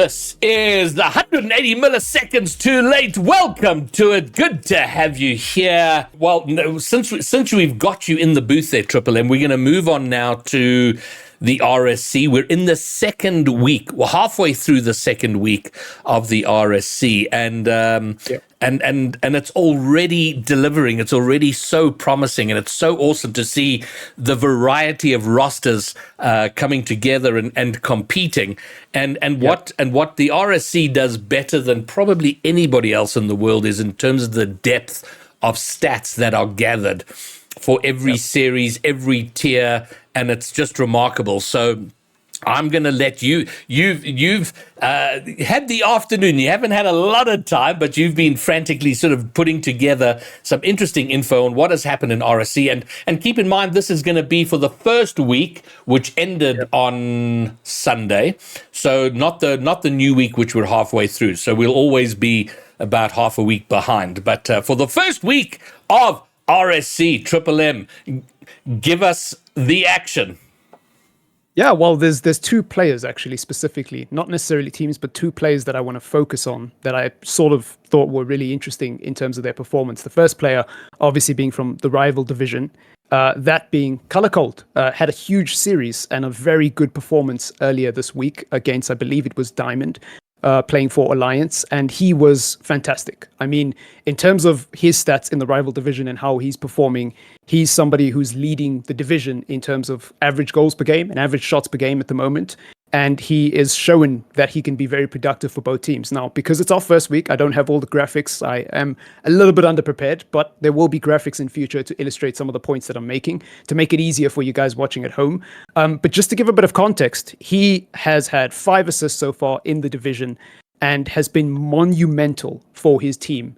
This is the 180 milliseconds too late. Welcome to it. Good to have you here. Well, no, since we've got you in the booth there, Triple M, we're going to move on now to the RSC. We're in the second week. We're halfway through the second week of the RSC, and it's already delivering. It's already so promising, and it's so awesome to see the variety of rosters coming together and competing. And what the RSC does better than probably anybody else in the world is in terms of the depth of stats that are gathered for every series, every tier, and it's just remarkable. So I'm going to let you've had the afternoon. You haven't had a lot of time, but you've been frantically sort of putting together some interesting info on what has happened in RSC. And keep in mind, this is going to be for the first week, which ended on Sunday. So not the new week, which we're halfway through. So we'll always be about half a week behind. But for the first week of RSC, Triple M, give us the action. Yeah, well, there's two players actually specifically, not necessarily teams, but two players that I want to focus on that I sort of thought were really interesting in terms of their performance. The first player, obviously being from the rival division, that being Color Cold, had a huge series and a very good performance earlier this week against, I believe it was Diamond, playing for Alliance, and he was fantastic. I mean, in terms of his stats in the rival division and how he's performing, he's somebody who's leading the division in terms of average goals per game and average shots per game at the moment. And he is showing that he can be very productive for both teams. Now, because it's our first week, I don't have all the graphics. I am a little bit underprepared, but there will be graphics in future to illustrate some of the points that I'm making to make it easier for you guys watching at home. But just to give a bit of context, he has had 5 assists so far in the division and has been monumental for his team.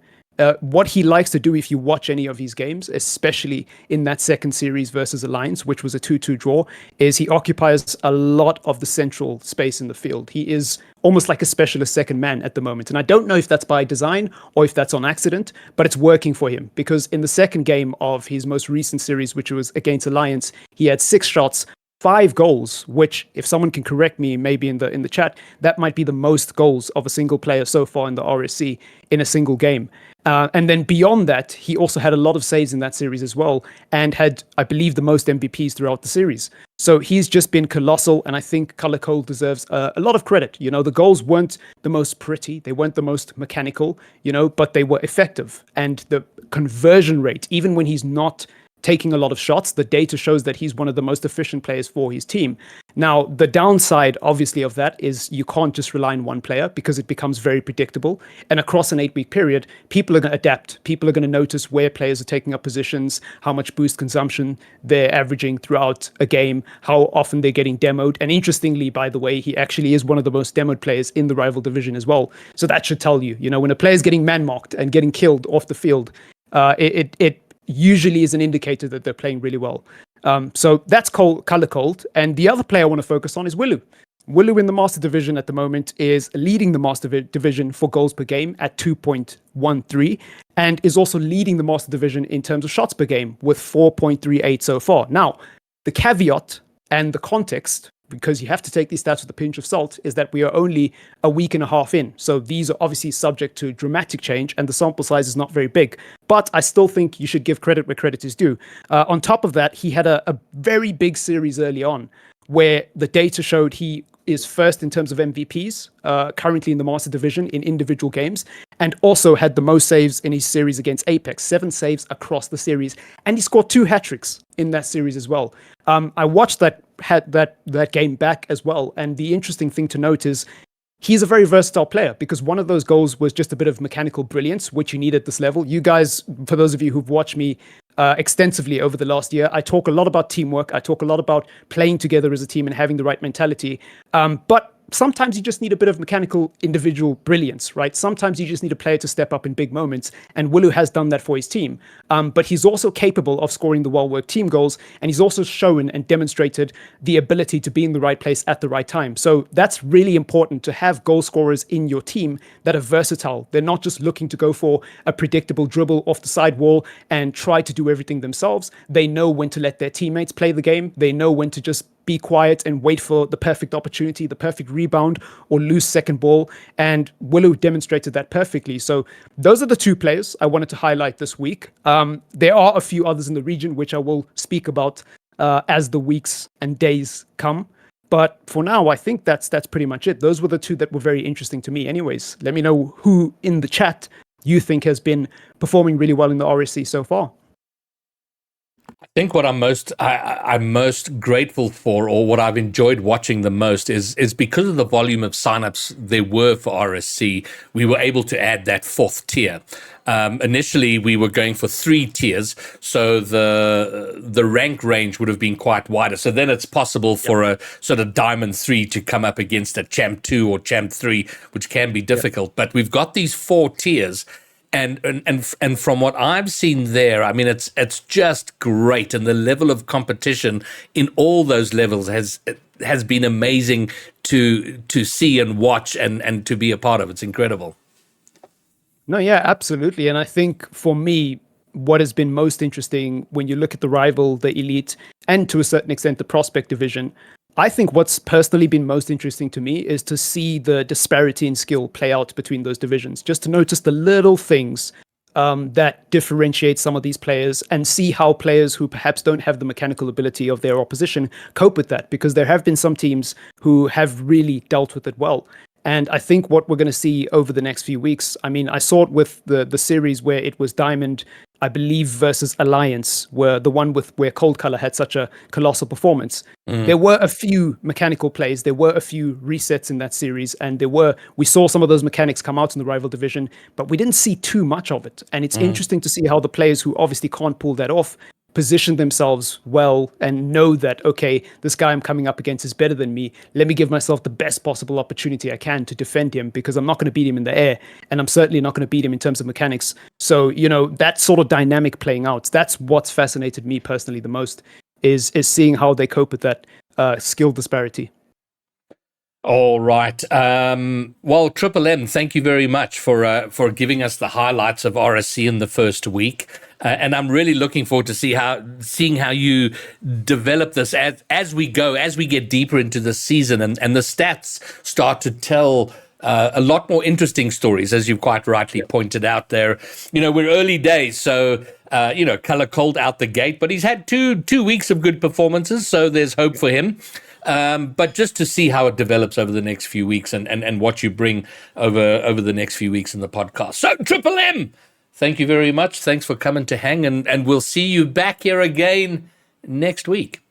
What he likes to do, if you watch any of his games, especially in that second series versus Alliance, which was a 2-2 draw, is he occupies a lot of the central space in the field. He is almost like a specialist second man at the moment. And I don't know if that's by design or if that's on accident, but it's working for him, because in the second game of his most recent series, which was against Alliance, he had 6 shots, 5 goals, which, if someone can correct me maybe in the chat, that might be the most goals of a single player so far in the RSC in a single game. And then beyond that, he also had a lot of saves in that series as well, and had, I believe, the most MVPs throughout the series. So he's just been colossal, and I think Color Cold deserves a lot of credit. You know, the goals weren't the most pretty, they weren't the most mechanical, you know, but they were effective. And the conversion rate, even when he's not taking a lot of shots, the data shows that he's one of the most efficient players for his team. Now, the downside, obviously, of that is you can't just rely on one player, because it becomes very predictable. And across an 8-week period, people are going to adapt. People are going to notice where players are taking up positions, how much boost consumption they're averaging throughout a game, how often they're getting demoed. And interestingly, by the way, he actually is one of the most demoed players in the rival division as well. So that should tell you, you know, when a player's getting man-marked and getting killed off the field, it usually is an indicator that they're playing really well. So that's Color Cold. And the other player I want to focus on is Willu. Willu in the Master Division at the moment is leading the Master Division for goals per game at 2.13, and is also leading the Master Division in terms of shots per game with 4.38 so far. Now, the caveat and the context, because you have to take these stats with a pinch of salt, is that we are only a week and a half in. So these are obviously subject to dramatic change, and the sample size is not very big. But I still think you should give credit where credit is due. On top of that, he had a very big series early on, where the data showed he is first in terms of MVPs, currently in the Master Division in individual games, and also had the most saves in his series against Apex, 7 saves across the series, and he scored 2 hat-tricks in that series as well. I watched that game back as well, and the interesting thing to note is he's a very versatile player, because one of those goals was just a bit of mechanical brilliance, which you need at this level. You guys, for those of you who've watched me extensively over the last year, I talk a lot about teamwork. I talk a lot about playing together as a team and having the right mentality. But sometimes you just need a bit of mechanical individual brilliance, right? Sometimes you just need a player to step up in big moments, and Willu has done that for his team. But he's also capable of scoring the well-worked team goals, and he's also shown and demonstrated the ability to be in the right place at the right time. So that's really important, to have goal scorers in your team that are versatile. They're not just looking to go for a predictable dribble off the side wall and try to do everything themselves. They know when to let their teammates play the game. They know when to just be quiet and wait for the perfect opportunity, the perfect rebound, or lose second ball. And Willow demonstrated that perfectly. So those are the two players I wanted to highlight this week. There are a few others in the region, which I will speak about as the weeks and days come. But for now, I think that's pretty much it. Those were the two that were very interesting to me. Anyways, let me know who in the chat you think has been performing really well in the RSC so far. I think what I'm most grateful for, or what I've enjoyed watching the most, is because of the volume of signups there were for RSC, we were able to add that fourth tier. Initially, we were going for 3 tiers, so the rank range would have been quite wider. So then it's possible for a sort of Diamond 3 to come up against a Champ 2 or Champ 3, which can be difficult. But we've got these 4 tiers. And from what I've seen there, I mean, it's just great, and the level of competition in all those levels has been amazing to see and watch and to be a part of. It's incredible. No, yeah, absolutely. And I think for me, what has been most interesting when you look at the rival, the elite, and to a certain extent the prospect division, I think what's personally been most interesting to me is to see the disparity in skill play out between those divisions, just to notice the little things that differentiate some of these players and see how players who perhaps don't have the mechanical ability of their opposition cope with that, because there have been some teams who have really dealt with it well. And I think what we're going to see over the next few weeks, I mean, I saw it with the series where it was Diamond, I believe, versus Alliance, where the one where Cold Color had such a colossal performance. There were a few mechanical plays, there were a few resets in that series, and we saw some of those mechanics come out in the rival division, but we didn't see too much of it. And it's interesting to see how the players who obviously can't pull that off position themselves well and know that, okay, this guy I'm coming up against is better than me. Let me give myself the best possible opportunity I can to defend him, because I'm not going to beat him in the air, and I'm certainly not going to beat him in terms of mechanics. So, that sort of dynamic playing out, that's what's fascinated me personally the most, is seeing how they cope with that skill disparity. All right. Well, Triple M, thank you very much for giving us the highlights of RSC in the first week. And I'm really looking forward to seeing how you develop this as we go, as we get deeper into the season, and the stats start to tell a lot more interesting stories, as you've quite rightly pointed out there. We're early days, so Color Cold out the gate, but he's had two weeks of good performances, so there's hope for him. But just to see how it develops over the next few weeks and what you bring over the next few weeks in the podcast. So, Triple M, thank you very much. Thanks for coming to hang, and we'll see you back here again next week.